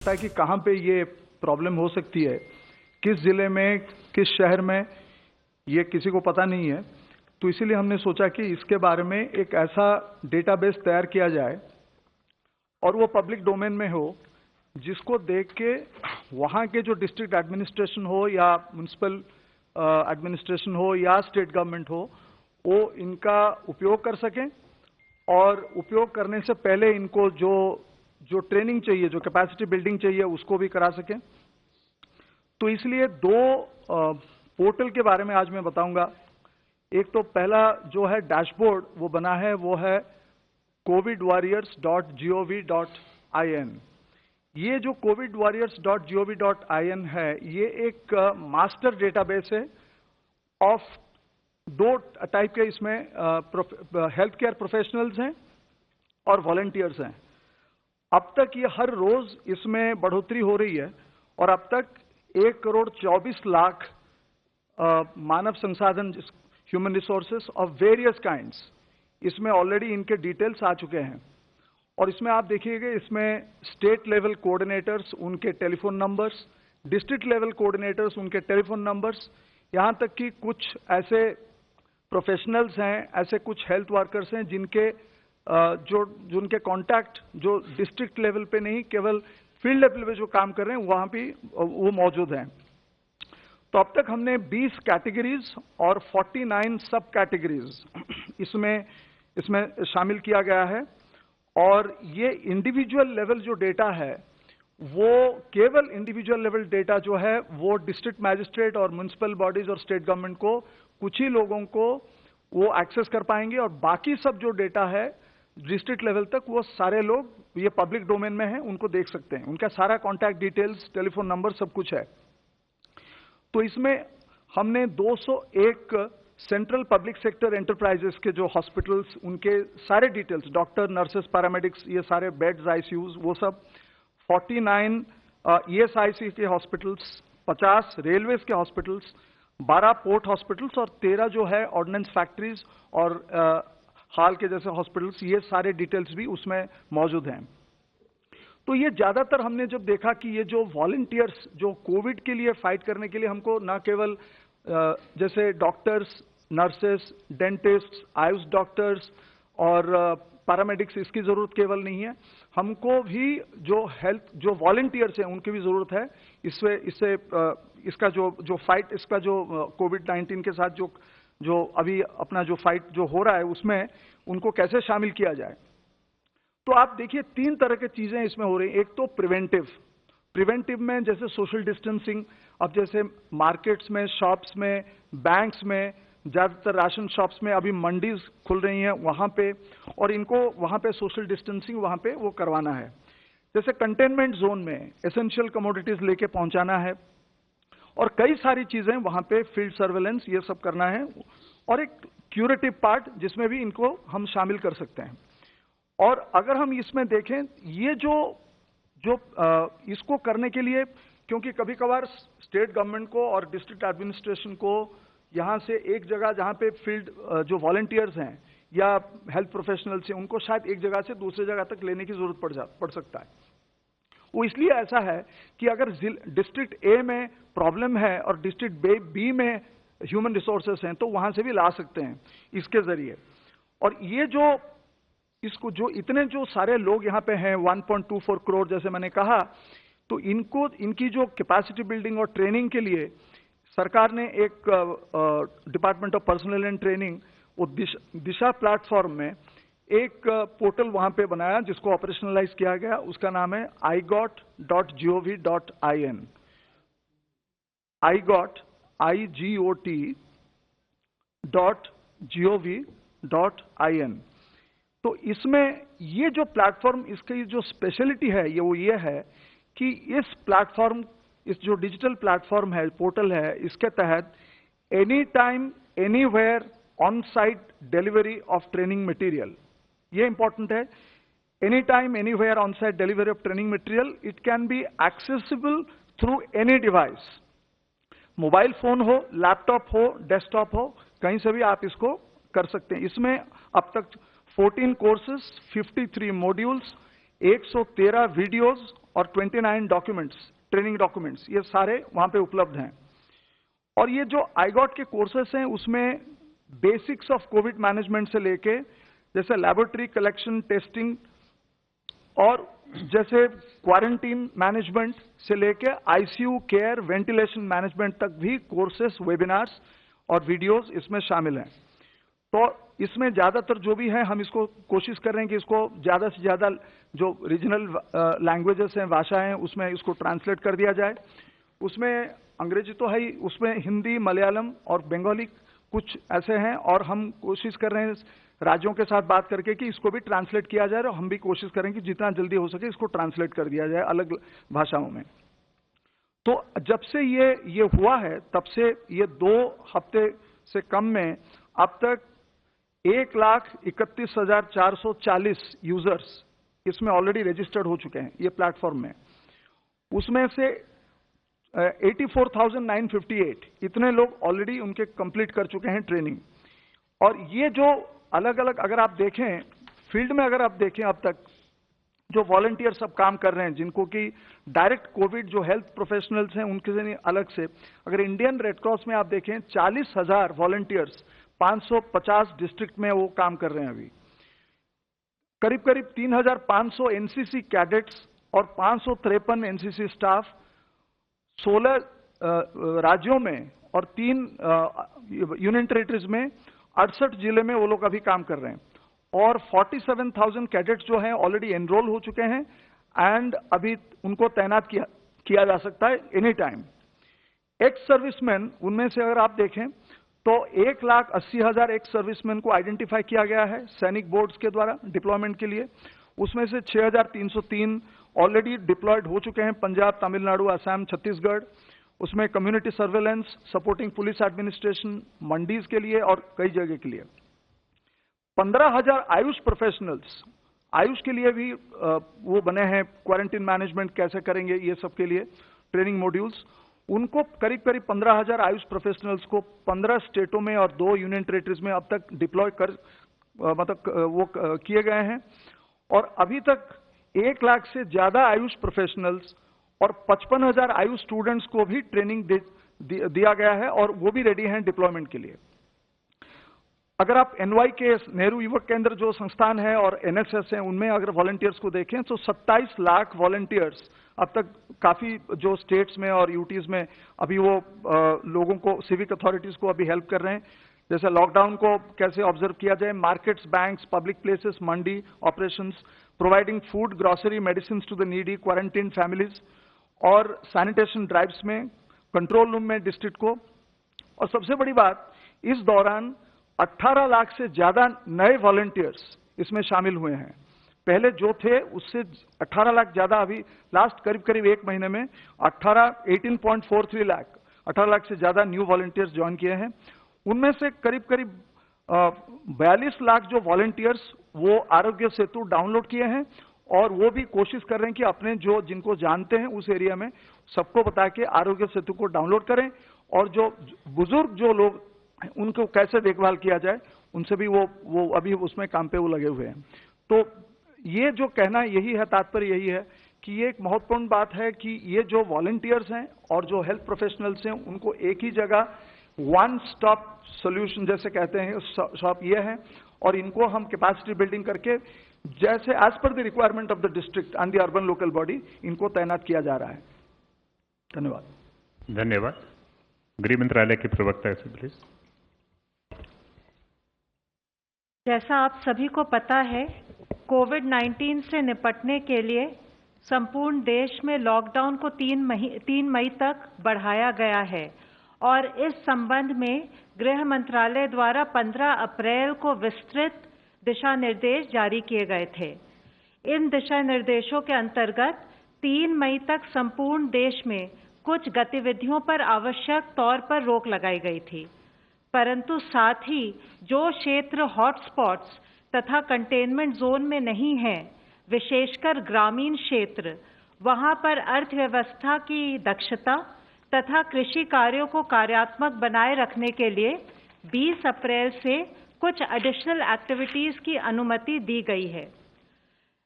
है कि कहाँ पे ये प्रॉब्लम हो सकती है, किस जिले में, किस शहर में, ये किसी को पता नहीं है। तो इसीलिए हमने सोचा कि इसके बारे में एक ऐसा डेटाबेस तैयार किया जाए और वो पब्लिक डोमेन में हो, जिसको देख के वहाँ के जो डिस्ट्रिक्ट एडमिनिस्ट्रेशन हो या म्यूनिसिपल एडमिनिस्ट्रेशन हो या स्टेट गवर्नमेंट हो, वो इनका उपयोग कर सकें और उपयोग करने से पहले इनको जो ट्रेनिंग चाहिए, जो कैपेसिटी बिल्डिंग चाहिए, उसको भी करा सकें। तो इसलिए दो पोर्टल के बारे में आज मैं बताऊंगा। एक तो पहला जो है डैशबोर्ड वो बना है, वो है covidwarriors.gov.in। ये जो covidwarriors.gov.in है, ये एक मास्टर डेटाबेस है ऑफ दो टाइप के। इसमें हेल्थ केयर प्रोफेशनल्स हैं और वॉलंटियर्स हैं। अब तक ये हर रोज इसमें बढ़ोतरी हो रही है और अब तक 1,24,00,000 मानव संसाधन, human resources of various kinds, इसमें ऑलरेडी इनके डिटेल्स आ चुके हैं। और इसमें आप देखिएगा, इसमें स्टेट लेवल कोऑर्डिनेटर्स, उनके telephone numbers, district level coordinators, उनके टेलीफोन नंबर्स, यहां तक कि कुछ ऐसे प्रोफेशनल्स हैं, ऐसे कुछ हेल्थ वर्कर्स हैं जिनके कॉन्टैक्ट जो डिस्ट्रिक्ट लेवल पे नहीं, केवल फील्ड लेवल पे जो काम कर रहे हैं, वहां भी वो मौजूद हैं। तो अब तक हमने 20 कैटेगरीज और 49 सब कैटेगरीज इसमें शामिल किया गया है। और ये इंडिविजुअल लेवल जो डेटा है, वो केवल इंडिविजुअल लेवल डेटा जो है वो डिस्ट्रिक्ट मैजिस्ट्रेट और म्युनिसिपल बॉडीज और स्टेट गवर्नमेंट को, कुछ ही लोगों को वो एक्सेस कर पाएंगे, और बाकी सब जो डेटा है डिस्ट्रिक्ट लेवल तक, वो सारे लोग ये पब्लिक डोमेन में है, उनको देख सकते हैं। उनका सारा कॉन्टैक्ट डिटेल्स, टेलीफोन नंबर, सब कुछ है। तो इसमें हमने 201 सेंट्रल पब्लिक सेक्टर एंटरप्राइजेस के जो हॉस्पिटल्स, उनके सारे डिटेल्स, डॉक्टर, नर्सेस, पैरामेडिक्स, ये सारे बेड्स, आईसीयूज, वो सब, 49 ईएसआईसी के हॉस्पिटल्स, 50 रेलवेज के हॉस्पिटल्स, 12 पोर्ट हॉस्पिटल्स और 13 जो है ऑर्डिनेंस फैक्ट्रीज और हाल के जैसे हॉस्पिटल्स, ये सारे डिटेल्स भी उसमें मौजूद हैं। तो ये ज्यादातर हमने जब देखा कि ये जो वॉलंटियर्स जो कोविड के लिए फाइट करने के लिए, हमको न केवल जैसे doctors, nurses, dentist, Ayush doctors और पैरामेडिक्स, इसकी जरूरत केवल नहीं है, हमको भी जो हेल्थ जो वॉलंटियर्स हैं उनकी भी जरूरत है। इसका जो फाइट, इसका जो कोविड-19 के साथ जो अभी अपना जो फाइट जो हो रहा है, उसमें उनको कैसे शामिल किया जाए। तो आप देखिए, 3 तरह की चीजें इसमें हो रही हैं। एक तो प्रिवेंटिव में जैसे सोशल डिस्टेंसिंग, अब जैसे मार्केट्स में, शॉप्स में, बैंक्स में, ज्यादातर राशन शॉप्स में, अभी मंडीज खुल रही हैं वहां पे, और इनको वहां पे सोशल डिस्टेंसिंग वहां पे वो करवाना है। जैसे कंटेनमेंट जोन में एसेंशियल कमोडिटीज लेके पहुंचाना है, और कई सारी चीजें वहां पे, फील्ड सर्वेलेंस, ये सब करना है, और एक क्यूरेटिव पार्ट जिसमें भी इनको हम शामिल कर सकते हैं। और अगर हम इसमें देखें, ये जो इसको करने के लिए, क्योंकि कभी कभार स्टेट गवर्नमेंट को और डिस्ट्रिक्ट एडमिनिस्ट्रेशन को यहां से एक जगह जहां पे फील्ड जो वॉलंटियर्स हैं या हेल्थ प्रोफेशनल्स हैं, उनको शायद एक जगह से दूसरी जगह तक लेने की जरूरत पड़ सकता है। वो इसलिए ऐसा है कि अगर डिस्ट्रिक्ट ए में प्रॉब्लम है और डिस्ट्रिक्ट बी में ह्यूमन रिसोर्सेस हैं, तो वहां से भी ला सकते हैं इसके जरिए। और ये जो इतने जो सारे लोग यहाँ पे हैं, 1.24 करोड़ जैसे मैंने कहा, तो इनकी जो कैपेसिटी बिल्डिंग और ट्रेनिंग के लिए सरकार ने एक department of personal and training, वो दिशा प्लेटफॉर्म में एक पोर्टल वहां पे बनाया, जिसको ऑपरेशनलाइज किया गया। उसका नाम है igot.gov.in। igot.gov.in। तो इसमें ये जो प्लेटफॉर्म, इसकी जो स्पेशलिटी है, ये है कि इस प्लेटफॉर्म, इस जो डिजिटल प्लेटफॉर्म है, पोर्टल है, इसके तहत any time, anywhere, on site delivery of training material, ये इंपॉर्टेंट है। Any time, anywhere, on site delivery of training material, it can be accessible through any device, mobile phone हो, laptop हो, desktop हो, कहीं से भी आप इसको कर सकते हैं। इसमें अब तक 14 कोर्सेस, 53 मॉड्यूल्स, 113 वीडियोस और 29 डॉक्यूमेंट्स, ट्रेनिंग डॉक्यूमेंट्स, ये सारे वहां पे उपलब्ध हैं। और ये जो आईगॉट के कोर्सेस हैं उसमें बेसिक्स ऑफ कोविड मैनेजमेंट से लेके जैसे लैबोरेटरी कलेक्शन टेस्टिंग और जैसे क्वारंटीन मैनेजमेंट से लेके आईसीयू केयर वेंटिलेशन मैनेजमेंट तक भी कोर्सेस, वेबिनार्स और वीडियोस इसमें शामिल हैं। तो इसमें ज्यादातर जो भी है हम इसको कोशिश कर रहे हैं कि इसको ज्यादा से ज्यादा जो रीजनल लैंग्वेजेस हैं, भाषा हैं, उसमें इसको ट्रांसलेट कर दिया जाए। उसमें अंग्रेजी तो है ही, उसमें हिंदी, मलयालम और बंगाली कुछ ऐसे हैं, और हम कोशिश कर रहे हैं राज्यों के साथ बात करके कि इसको भी ट्रांसलेट किया जाए, और हम भी कोशिश करें कि जितना जल्दी हो सके इसको ट्रांसलेट कर दिया जाए अलग भाषाओं में। तो जब से ये हुआ है तब से ये 2 हफ्ते से कम में अब तक 1,31,440 यूजर्स इसमें ऑलरेडी रजिस्टर्ड हो चुके हैं ये प्लेटफॉर्म में। उसमें से 84,958 इतने लोग ऑलरेडी उनके कंप्लीट कर चुके हैं ट्रेनिंग। और ये जो अलग अलग अगर आप देखें फील्ड में, अगर आप देखें अब तक जो वॉलंटियर सब काम कर रहे हैं, जिनको कि डायरेक्ट कोविड जो हेल्थ प्रोफेशनल्स हैं उनके से अलग से, अगर इंडियन रेड क्रॉस में आप देखें 40,000 वॉलंटियर्स 550 डिस्ट्रिक्ट में वो काम कर रहे हैं अभी। करीब करीब 3,500 एनसीसी कैडेट्स और 553 एनसीसी स्टाफ 16 राज्यों में और 3 यूनियन टेरिटरीज में 68 जिले में वो लोग अभी काम कर रहे हैं। और 47,000 कैडेट्स जो हैं ऑलरेडी एनरोल हो चुके हैं एंड अभी उनको तैनात किया जा सकता है एनी टाइम। एक्स सर्विसमैन, उनमें से अगर आप देखें तो 1,80,000 एक्स सर्विसमैन को आइडेंटिफाई किया गया है सैनिक बोर्ड्स के द्वारा डिप्लॉयमेंट के लिए। उसमें से 6,303 ऑलरेडी डिप्लॉयड हो चुके हैं पंजाब, तमिलनाडु, असम, छत्तीसगढ़। उसमें community surveillance, supporting police administration, mandis के लिए और कई जगह के लिए। 15,000 आयुष प्रोफेशनल्स, आयुष के लिए भी वो बने हैं, क्वारंटीन मैनेजमेंट कैसे करेंगे ये सब के लिए ट्रेनिंग मॉड्यूल्स। उनको करीब करीब 15,000 आयुष प्रोफेशनल्स को 15 स्टेटों में और 2 यूनियन टेरिटरीज में अब तक डिप्लॉय कर वो किए गए हैं। और अभी तक 1 लाख से ज्यादा आयुष प्रोफेशनल्स और 55,000 आयुष स्टूडेंट्स को भी ट्रेनिंग दिया गया है और वो भी रेडी हैं डिप्लॉयमेंट के लिए। अगर आप NYK नेहरू युवक केंद्र जो संस्थान है और NSS है, उनमें अगर वॉलंटियर्स को देखें तो 27 लाख वॉलंटियर्स अब तक काफी जो स्टेट्स में और यूटीज में अभी वो लोगों को, सिविक अथॉरिटीज को अभी हेल्प कर रहे हैं। जैसे लॉकडाउन को कैसे ऑब्जर्व किया जाए, markets, banks, public places, mandi operations, providing food, grocery, medicine to the needy, quarantine families और सैनिटेशन ड्राइव्स में, कंट्रोल रूम में डिस्ट्रिक्ट को। और सबसे बड़ी बात, इस दौरान 18 लाख से ज्यादा नए वॉलंटियर्स इसमें शामिल हुए हैं। पहले जो थे उससे 18 लाख ज्यादा, अभी लास्ट करीब करीब 1 महीने में 18.43 लाख, 18 लाख से ज्यादा न्यू वॉलंटियर्स ज्वाइन किए हैं। उनमें से करीब करीब 42 लाख जो वॉलंटियर्स वो आरोग्य सेतु डाउनलोड किए हैं, और वो भी कोशिश कर रहे हैं कि अपने जो जिनको जानते हैं उस एरिया में सबको बता के आरोग्य सेतु को डाउनलोड करें, और जो बुजुर्ग जो लोग उनको कैसे देखभाल किया जाए उनसे भी वो अभी उसमें काम पे वो लगे हुए हैं। तो ये जो कहना यही है, तात्पर्य यही है कि ये एक महत्वपूर्ण बात है कि ये जो वॉलंटियर्स हैं और जो हेल्थ प्रोफेशनल्स हैं उनको एक ही जगह वन स्टॉप सॉल्यूशन जैसे कहते हैं शॉप ये है, और इनको हम कैपेसिटी बिल्डिंग करके जैसे एज पर the requirement of the district and the urban local body इनको तैनात किया जा रहा है। धन्यवाद। धन्यवाद। गृह मंत्रालय के प्रवक्ता से प्लीज। जैसा आप सभी को पता है, कोविड-19 से निपटने के लिए संपूर्ण देश में लॉकडाउन को 3 मई तक बढ़ाया गया है, और इस संबंध में गृह मंत्रालय द्वारा 15 अप्रैल को विस्तृत दिशा निर्देश जारी किए गए थे। इन दिशा निर्देशों के अंतर्गत 3 मई तक संपूर्ण देश में कुछ गतिविधियों पर आवश्यक तौर पर रोक लगाई गई थी, परंतु साथ ही जो क्षेत्र हॉटस्पॉट्स तथा कंटेनमेंट जोन में नहीं है, विशेषकर ग्रामीण क्षेत्र, वहां पर अर्थव्यवस्था की दक्षता तथा कृषि कार्यों को कार्यात्मक बनाए रखने के लिए 20 अप्रैल से कुछ एडिशनल एक्टिविटीज की अनुमति दी गई है।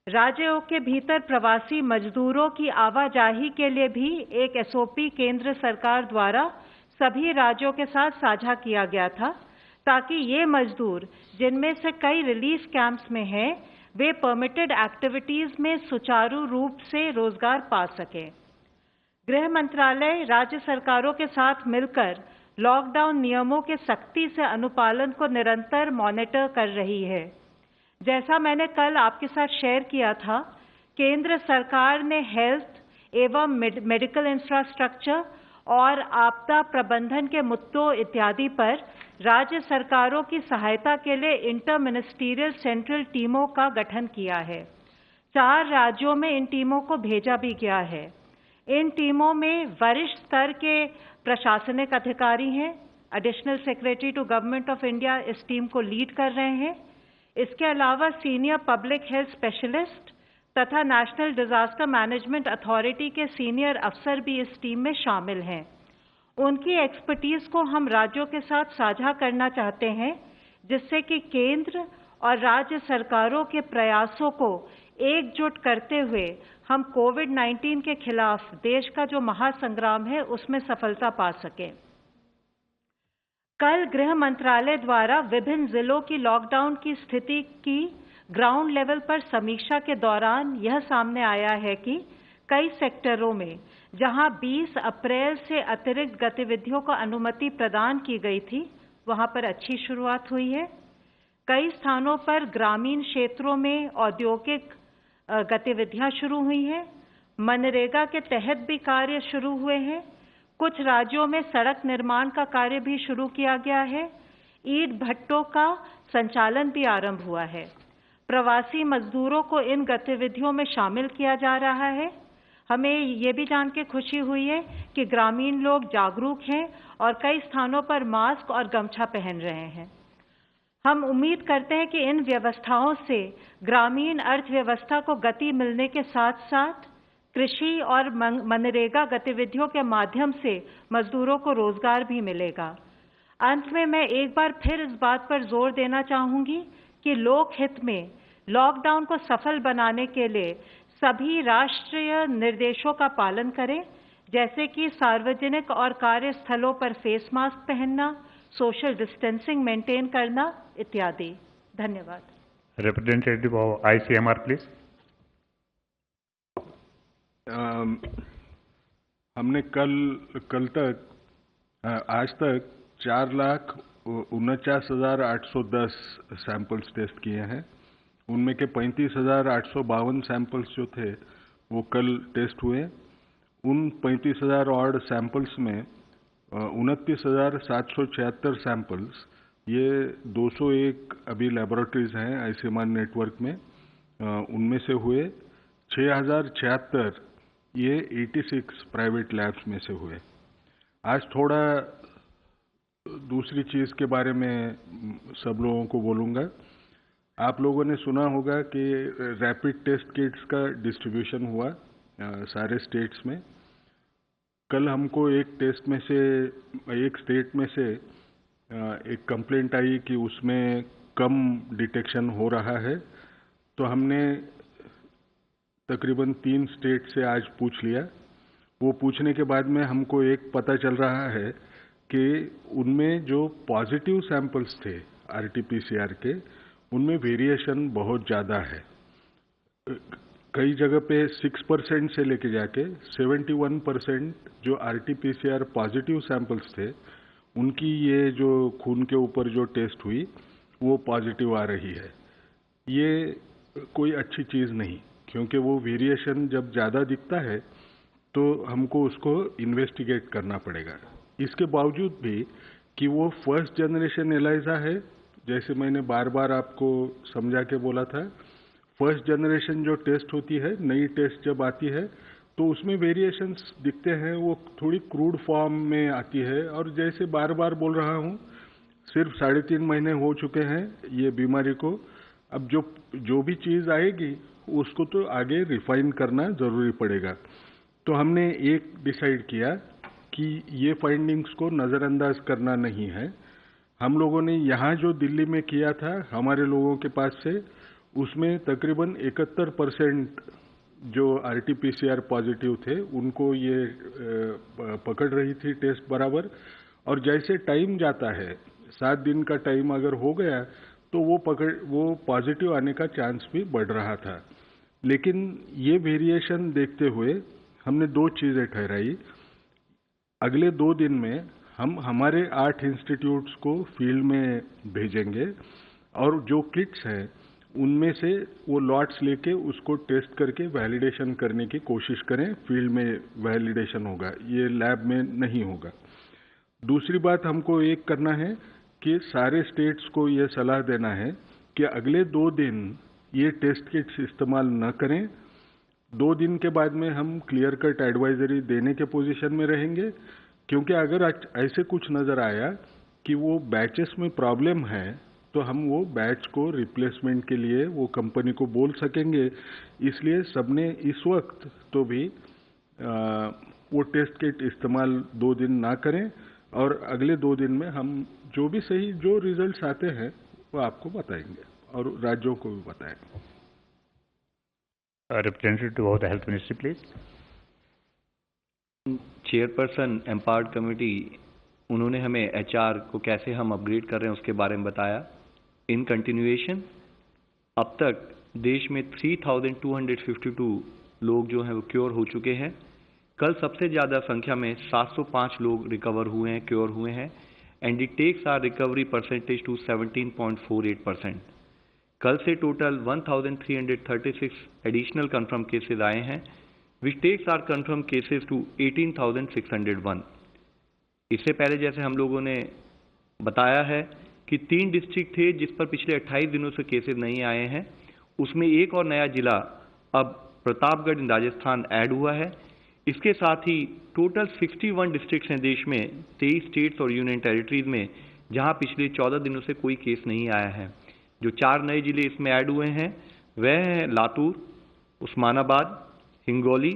राज्यों के भीतर प्रवासी मजदूरों की आवाजाही के लिए भी एक एसओपी केंद्र सरकार द्वारा सभी राज्यों के साथ साझा किया गया था, ताकि ये मजदूर, जिनमें से कई रिलीफ कैंप्स में हैं, वे परमिटेड एक्टिविटीज में सुचारू रूप से रोजगार पा सकें। गृह मंत्रालय राज्य सरकारों के साथ मिलकर लॉकडाउन नियमों के सख्ती से अनुपालन को निरंतर मॉनिटर कर रही है। जैसा मैंने कल आपके साथ शेयर किया था, केंद्र सरकार ने हेल्थ एवं मेडिकल इंफ्रास्ट्रक्चर और आपदा प्रबंधन के मुद्दों इत्यादि पर राज्य सरकारों की सहायता के लिए इंटर मिनिस्टीरियल सेंट्रल टीमों का गठन किया है। 4 राज्यों में इन टीमों को भेजा भी गया है। इन टीमों में वरिष्ठ स्तर के प्रशासनिक अधिकारी हैं। Additional secretary to government of India इस टीम को लीड कर रहे हैं। इसके अलावा सीनियर पब्लिक हेल्थ स्पेशलिस्ट तथा नेशनल डिजास्टर मैनेजमेंट अथॉरिटी के सीनियर अफसर भी इस टीम में शामिल हैं। उनकी एक्सपर्टीज को हम राज्यों के साथ साझा करना चाहते हैं, जिससे कि केंद्र और राज्य सरकारों के प्रयासों को एकजुट करते हुए हम कोविड-19 के खिलाफ देश का जो महासंग्राम है उसमें सफलता पा सकें। कल गृह मंत्रालय द्वारा विभिन्न जिलों की लॉकडाउन की स्थिति की ग्राउंड लेवल पर समीक्षा के दौरान यह सामने आया है कि कई सेक्टरों में जहां 20 अप्रैल से अतिरिक्त गतिविधियों को अनुमति प्रदान की गई थी, वहां पर अच्छी शुरुआत हुई है। कई स्थानों पर ग्रामीण क्षेत्रों में औद्योगिक गतिविधियां शुरू हुई हैं। मनरेगा के तहत भी कार्य शुरू हुए हैं। कुछ राज्यों में सड़क निर्माण का कार्य भी शुरू किया गया है। ईंट भट्टों का संचालन भी आरंभ हुआ है। प्रवासी मजदूरों को इन गतिविधियों में शामिल किया जा रहा है। हमें ये भी जान के खुशी हुई है कि ग्रामीण लोग जागरूक हैं और कई स्थानों पर मास्क और गमछा पहन रहे हैं। हम उम्मीद करते हैं कि इन व्यवस्थाओं से ग्रामीण अर्थव्यवस्था को गति मिलने के साथ साथ कृषि और मनरेगा गतिविधियों के माध्यम से मजदूरों को रोजगार भी मिलेगा। अंत में मैं एक बार फिर इस बात पर जोर देना चाहूंगी कि लोक हित में लॉकडाउन को सफल बनाने के लिए सभी राष्ट्रीय निर्देशों का पालन करें, जैसे कि सार्वजनिक और कार्यस्थलों पर फेस मास्क पहनना, सोशल डिस्टेंसिंग मेंटेन करना इत्यादि। धन्यवाद। Representative of ICMR please. हमने कल तक आज तक 4,49,810 सैंपल्स टेस्ट किए हैं। उनमें के 35,852 सैंपल्स जो थे वो कल टेस्ट हुए। उन 35,000 ऑड सैंपल्स में 29,776 सैंपल्स, ये 201 अभी लेबोरेटरीज हैं ICMR नेटवर्क में, उनमें से हुए। 6,076 ये 86 प्राइवेट लैब्स में से हुए। आज थोड़ा दूसरी चीज़ के बारे में सब लोगों को बोलूँगा। आप लोगों ने सुना होगा कि रैपिड टेस्ट किट्स का डिस्ट्रीब्यूशन हुआ सारे स्टेट्स में। कल हमको एक स्टेट में से एक कंप्लेंट आई कि उसमें कम डिटेक्शन हो रहा है, तो हमने तकरीबन 3 स्टेट से आज पूछ लिया। वो पूछने के बाद में हमको एक पता चल रहा है कि उनमें जो पॉजिटिव सैंपल्स थे RT-PCR के, उनमें वेरिएशन बहुत ज़्यादा है। कई जगह पे 6% से लेके जाके 71% जो RT-PCR पॉजिटिव सैंपल्स थे, उनकी ये जो खून के ऊपर जो टेस्ट हुई वो पॉजिटिव आ रही है। ये कोई अच्छी चीज़ नहीं, क्योंकि वो वेरिएशन जब ज़्यादा दिखता है तो हमको उसको इन्वेस्टिगेट करना पड़ेगा। इसके बावजूद भी कि वो फर्स्ट जनरेशन एलाइजा है, जैसे मैंने बार बार आपको समझा के बोला था, फर्स्ट जनरेशन जो टेस्ट होती है, नई टेस्ट जब आती है तो उसमें वेरिएशंस दिखते हैं, वो थोड़ी क्रूड फॉर्म में आती है। और जैसे बार बार बोल रहा हूँ, सिर्फ 3.5 महीने हो चुके हैं ये बीमारी को। अब जो भी चीज़ आएगी उसको तो आगे रिफाइन करना ज़रूरी पड़ेगा। तो हमने एक डिसाइड किया कि ये फाइंडिंग्स को नज़रअंदाज करना नहीं है। हम लोगों ने यहाँ जो दिल्ली में किया था हमारे लोगों के पास से, उसमें तकरीबन 71% जो RT-PCR पॉजिटिव थे उनको ये पकड़ रही थी टेस्ट बराबर। और जैसे टाइम जाता है, 7 दिन का टाइम अगर हो गया तो वो पॉजिटिव आने का चांस भी बढ़ रहा था। लेकिन ये वेरिएशन देखते हुए हमने 2 चीजें ठहराई। अगले 2 दिन में हम हमारे 8 इंस्टीट्यूट्स को फील्ड में भेजेंगे और जो किट्स हैं उनमें से वो लॉट्स लेके उसको टेस्ट करके वैलिडेशन करने की कोशिश करें। फील्ड में वैलिडेशन होगा, ये लैब में नहीं होगा। दूसरी बात हमको एक करना है कि सारे स्टेट्स को ये सलाह देना है कि अगले 2 दिन ये टेस्ट किट्स इस्तेमाल न करें। 2 दिन के बाद में हम क्लियर कट एडवाइजरी देने के पोजीशन में रहेंगे, क्योंकि अगर ऐसे कुछ नजर आया कि वो बैचेस में प्रॉब्लम है तो हम वो बैच को रिप्लेसमेंट के लिए वो कंपनी को बोल सकेंगे। इसलिए सबने इस वक्त तो भी वो टेस्ट किट इस्तेमाल 2 दिन ना करें और अगले 2 दिन में हम जो भी सही जो रिजल्ट्स आते हैं वो आपको बताएंगे और राज्यों को भी बताएंगे। Representative of the Health Ministry, please. Chairperson empowered committee, उन्होंने हमें HR को कैसे हम अपग्रेड कर रहे हैं उसके बारे में बताया। इन कंटिन्यूएशन अब तक देश में 3,252 लोग जो हैं वो क्योर हो चुके हैं। कल सबसे ज़्यादा संख्या में 705 लोग रिकवर हुए हैं, क्योर हुए हैं, and it takes our recovery percentage to 17.48%। कल से टोटल 1,336 एडिशनल कंफर्म केसेस आए हैं, which takes our confirm cases to 18,601। इससे पहले जैसे हम लोगों ने बताया है कि 3 डिस्ट्रिक्ट थे जिस पर पिछले 28 दिनों से केसेस नहीं आए हैं, उसमें एक और नया जिला अब प्रतापगढ़ इन राजस्थान ऐड हुआ है। इसके साथ ही टोटल 61 डिस्ट्रिक्ट्स हैं देश में, 23 स्टेट्स और यूनियन टेरिटरीज में, जहां पिछले 14 दिनों से कोई केस नहीं आया है। जो 4 नए जिले इसमें ऐड हुए हैं वह हैं लातूर, उस्मानाबाद, हिंगोली,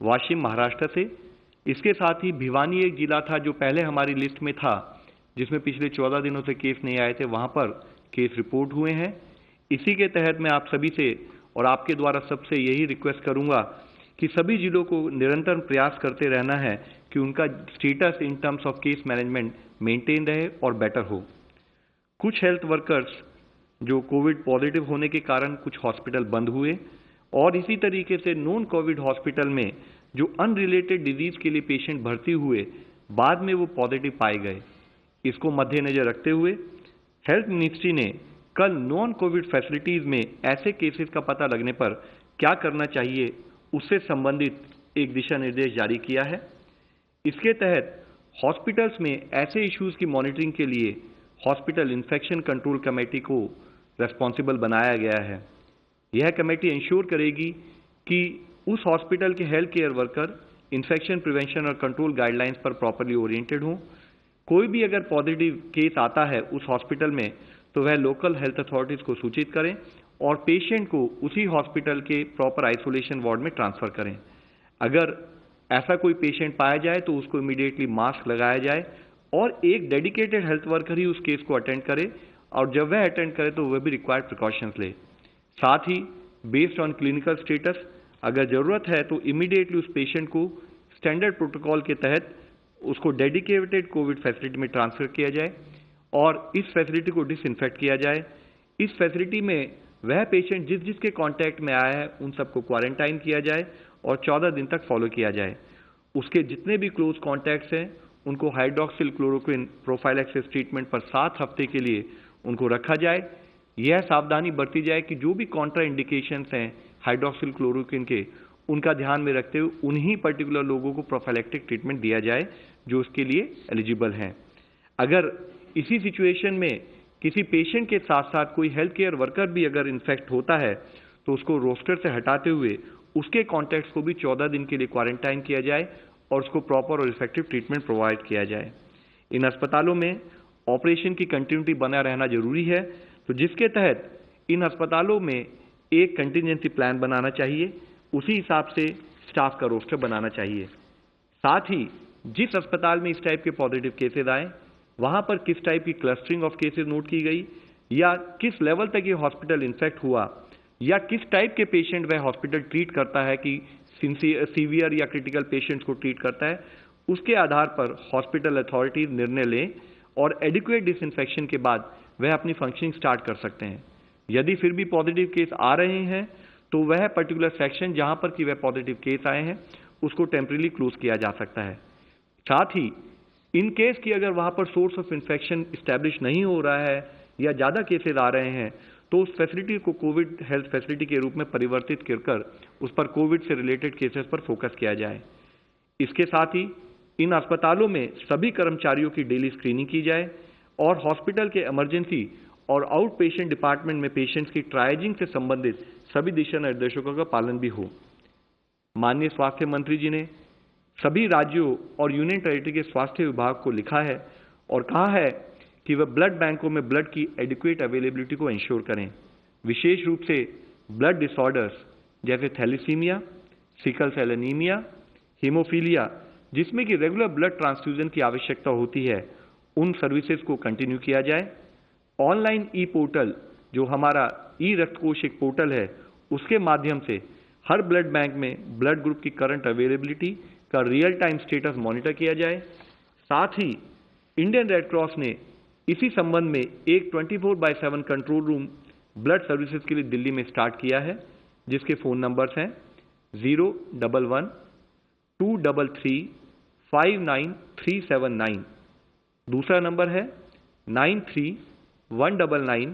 वाशिम महाराष्ट्र से। इसके साथ ही भिवानी एक जिला था जो पहले हमारी लिस्ट में था, जिसमें पिछले 14 दिनों से केस नहीं आए थे, वहां पर केस रिपोर्ट हुए हैं। इसी के तहत मैं आप सभी से और आपके द्वारा सबसे यही रिक्वेस्ट करूंगा कि सभी जिलों को निरंतर प्रयास करते रहना है कि उनका status in terms of case management maintain रहे और बेटर हो। कुछ हेल्थ वर्कर्स जो कोविड पॉजिटिव होने के कारण कुछ हॉस्पिटल बंद हुए और इसी तरीके से नॉन कोविड हॉस्पिटल में जो अनरिलेटेड डिजीज के लिए पेशेंट भर्ती हुए, बाद में वो पॉजिटिव पाए गए। इसको मद्देनजर रखते हुए हेल्थ मिनिस्ट्री ने कल नॉन कोविड फैसिलिटीज में ऐसे केसेस का पता लगने पर क्या करना चाहिए उससे संबंधित एक दिशा निर्देश जारी किया है। इसके तहत हॉस्पिटल्स में ऐसे इश्यूज की मॉनिटरिंग के लिए हॉस्पिटल इन्फेक्शन कंट्रोल कमेटी को रेस्पॉन्सिबल बनाया गया है। यह कमेटी इंश्योर करेगी कि उस हॉस्पिटल के health care worker infection prevention और कंट्रोल गाइडलाइंस पर प्रॉपरली ओरिएंटेड हों। कोई भी अगर पॉजिटिव केस आता है उस हॉस्पिटल में तो वह लोकल हेल्थ अथॉरिटीज को सूचित करें और पेशेंट को उसी हॉस्पिटल के प्रॉपर आइसोलेशन वार्ड में ट्रांसफर करें। अगर ऐसा कोई पेशेंट पाया जाए तो उसको इमीडिएटली मास्क लगाया जाए और एक डेडिकेटेड हेल्थ वर्कर ही उस केस को अटेंड करे, और जब वह अटेंड करे तो वह भी रिक्वायर्ड प्रिकॉशंस ले। साथ ही बेस्ड ऑन क्लिनिकल स्टेटस अगर जरूरत है तो इमीडिएटली उस पेशेंट को स्टैंडर्ड प्रोटोकॉल के तहत उसको डेडिकेटेड कोविड फैसिलिटी में ट्रांसफर किया जाए और इस फैसिलिटी को डिसइंफेक्ट किया जाए। इस फैसिलिटी में वह पेशेंट जिसके कांटेक्ट में आया है उन सबको क्वारंटाइन किया जाए और 14 दिन तक फॉलो किया जाए। उसके जितने भी क्लोज कॉन्टैक्ट्स हैं उनको हाइड्रोक्सिल क्लोरोक्विन प्रोफाइलैक्सिस ट्रीटमेंट पर 7 हफ्ते के लिए उनको रखा जाए। यह सावधानी बरती जाए कि जो भी कॉन्ट्रा इंडिकेशंस हैं हाइड्रोक्सिल क्लोरोक्विन के, उनका ध्यान में रखते हुए उन्हीं पर्टिकुलर लोगों को प्रोफाइलैक्टिक ट्रीटमेंट दिया जाए जो उसके लिए एलिजिबल हैं। अगर इसी सिचुएशन में किसी पेशेंट के साथ साथ कोई हेल्थ केयर वर्कर भी अगर इन्फेक्ट होता है तो उसको रोस्टर से हटाते हुए उसके कॉन्टैक्ट्स को भी 14 दिन के लिए क्वारंटाइन किया जाए और उसको प्रॉपर और इफेक्टिव ट्रीटमेंट प्रोवाइड किया जाए। इन अस्पतालों में ऑपरेशन की कंटिन्यूटी बना रहना जरूरी है, तो जिसके तहत इन अस्पतालों में एक कंटिजेंसी प्लान बनाना चाहिए, उसी हिसाब से स्टाफ का रोस्टर बनाना चाहिए। साथ ही जिस अस्पताल में इस टाइप के पॉजिटिव केसेस आए वहां पर किस टाइप की क्लस्टरिंग ऑफ केसेस नोट की गई या किस लेवल तक ये हॉस्पिटल इन्फेक्ट हुआ, या किस टाइप के पेशेंट वह हॉस्पिटल ट्रीट करता है, कि सीवियर या क्रिटिकल पेशेंट्स को ट्रीट करता है, उसके आधार पर हॉस्पिटल अथॉरिटीज निर्णय लें और एडिक्वेट डिसइंफेक्शन के बाद वह अपनी फंक्शनिंग स्टार्ट कर सकते हैं। यदि फिर भी पॉजिटिव केस आ रहे हैं तो वह पर्टिकुलर सेक्शन जहां पर कि वह पॉजिटिव केस आए हैं उसको टेम्परेरी क्लोज किया जा सकता है। साथ ही इन केस की अगर वहां पर सोर्स ऑफ इन्फेक्शन इस्टेब्लिश नहीं हो रहा है या ज़्यादा केसेज आ रहे हैं तो उस फैसिलिटी को कोविड हेल्थ फैसिलिटी के रूप में परिवर्तित कर उस पर कोविड से रिलेटेड केसेस पर फोकस किया जाए। इसके साथ ही इन अस्पतालों में सभी कर्मचारियों की डेली स्क्रीनिंग की जाए और हॉस्पिटल के इमरजेंसी और आउट पेशेंट डिपार्टमेंट में पेशेंट्स की ट्रायजिंग से संबंधित सभी दिशा निर्देशों का पालन भी हो। माननीय स्वास्थ्य मंत्री जी ने सभी राज्यों और यूनियन टेरिटरी के स्वास्थ्य विभाग को लिखा है और कहा है कि वह ब्लड बैंकों में ब्लड की एडिक्वेट अवेलेबिलिटी को इंश्योर करें। विशेष रूप से ब्लड डिसऑर्डर्स जैसे thalassaemia, sickle cell anaemia, haemophilia, जिसमें कि रेगुलर ब्लड ट्रांसफ्यूजन की आवश्यकता होती है, उन सर्विसेज को कंटिन्यू किया जाए। ऑनलाइन ई पोर्टल जो हमारा ई रक्तकोष एक पोर्टल है, उसके माध्यम से हर ब्लड बैंक में ब्लड ग्रुप की करंट अवेलेबिलिटी का रियल टाइम स्टेटस मॉनिटर किया जाए। साथ ही इंडियन रेड क्रॉस ने इसी संबंध में एक 24/7 कंट्रोल रूम ब्लड सर्विसेज के लिए दिल्ली में स्टार्ट किया है, जिसके फोन नंबर्स हैं 011 233 59379। दूसरा नंबर है 93 199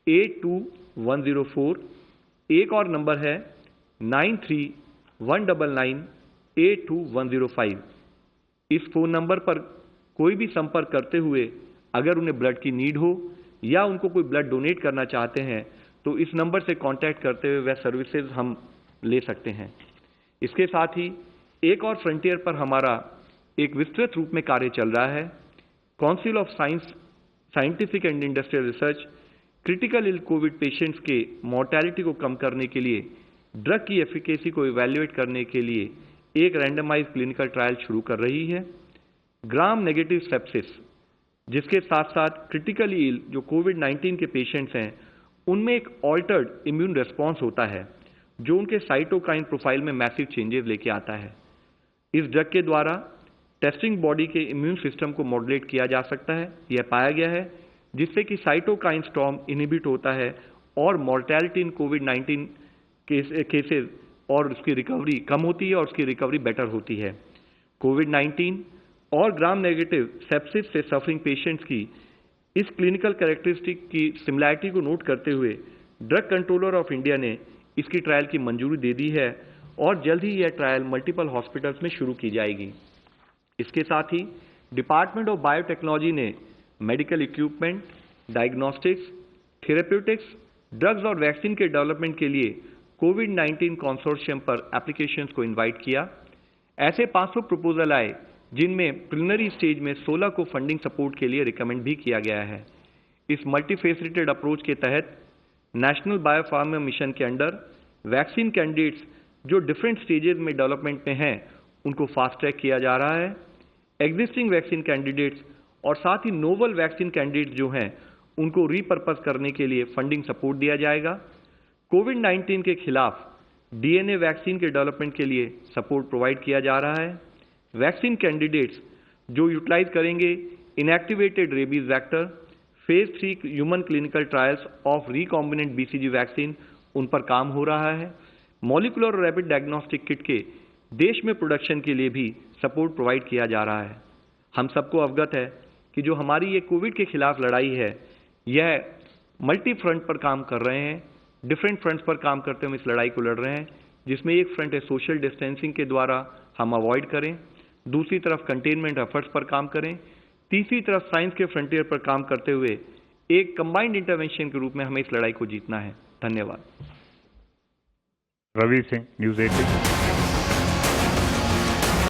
82104। एक और नंबर है 93 199 82105। इस फोन नंबर पर कोई भी संपर्क करते हुए अगर उन्हें ब्लड की नीड हो या उनको कोई ब्लड डोनेट करना चाहते हैं तो इस नंबर से कांटेक्ट करते हुए वह सर्विसेज हम ले सकते हैं। इसके साथ ही एक और फ्रंटियर पर हमारा एक विस्तृत रूप में कार्य चल रहा है। Council of scientific and industrial research critical ill covid patients के मॉर्टेलिटी को कम करने के लिए ड्रग की एफिकेसी को इवैल्यूएट करने के लिए एक रैंडमाइज क्लिनिकल ट्रायल शुरू कर रही है। ग्राम नेगेटिव सेप्सिस, जिसके साथ साथ क्रिटिकली इल जो कोविड-19 के पेशेंट्स हैं, उनमें एक ऑल्टर्ड इम्यून रिस्पॉन्स होता है जो उनके साइटोकाइन प्रोफाइल में मैसिव चेंजेस लेके आता है। इस ड्रग के द्वारा टेस्टिंग बॉडी के इम्यून सिस्टम को मॉड्यूलेट किया जा सकता है, यह पाया गया है, जिससे कि साइटोकाइन स्टॉर्म इनहिबिट होता है और मॉर्टेलिटी इन कोविड-19 केसेस और उसकी रिकवरी कम होती है और उसकी रिकवरी बेटर होती है। कोविड-19 और ग्राम नेगेटिव सेप्सिस से सफरिंग पेशेंट्स की इस क्लिनिकल कैरेक्टरिस्टिक की सिमिलैरिटी को नोट करते हुए ड्रग कंट्रोलर ऑफ इंडिया ने इसकी ट्रायल की मंजूरी दे दी है और जल्द ही यह ट्रायल मल्टीपल हॉस्पिटल्स में शुरू की जाएगी। इसके साथ ही डिपार्टमेंट ऑफ बायोटेक्नोलॉजी ने medical equipment, diagnostics, therapeutics, drugs और वैक्सीन के डेवलपमेंट के लिए कोविड-19 कंसोर्शियम पर एप्लीकेशंस को इनवाइट किया। ऐसे 500 प्रपोजल आए जिनमें प्रिलिमिनरी स्टेज में 16 को फंडिंग सपोर्ट के लिए रिकमेंड भी किया गया है। इस मल्टीफेसिटेड अप्रोच के तहत नेशनल बायोफार्मा मिशन के अंडर वैक्सीन कैंडिडेट्स जो डिफरेंट स्टेजेस में डेवलपमेंट में हैं उनको फास्ट ट्रैक किया जा रहा है। एग्जिस्टिंग वैक्सीन कैंडिडेट्स और साथ ही नोवल वैक्सीन कैंडिडेट्स जो हैं उनको रीपर्पस करने के लिए फंडिंग सपोर्ट दिया जाएगा। कोविड-19 के खिलाफ डीएनए वैक्सीन के डेवलपमेंट के लिए सपोर्ट प्रोवाइड किया जा रहा है। वैक्सीन कैंडिडेट्स जो यूटिलाइज करेंगे inactivated rabies vector, phase 3 human clinical trials of recombinant BCG vaccine, उन पर काम हो रहा है। मॉलिकुलर और रैपिड डायग्नोस्टिक किट के देश में प्रोडक्शन के लिए भी सपोर्ट प्रोवाइड किया जा रहा है। हम सबको अवगत है कि जो हमारी ये कोविड के खिलाफ लड़ाई है, यह मल्टी फ्रंट पर काम कर रहे हैं, डिफरेंट फ्रंट्स पर काम करते हुए इस लड़ाई को लड़ रहे हैं, जिसमें एक फ्रंट है सोशल डिस्टेंसिंग के द्वारा हम अवॉइड करें, दूसरी तरफ कंटेनमेंट एफर्ट्स पर काम करें, तीसरी तरफ साइंस के फ्रंटियर पर काम करते हुए एक कंबाइंड इंटरवेंशन के रूप में हमें इस लड़ाई को जीतना है। धन्यवाद। रवि सिंह, न्यूज़ 18।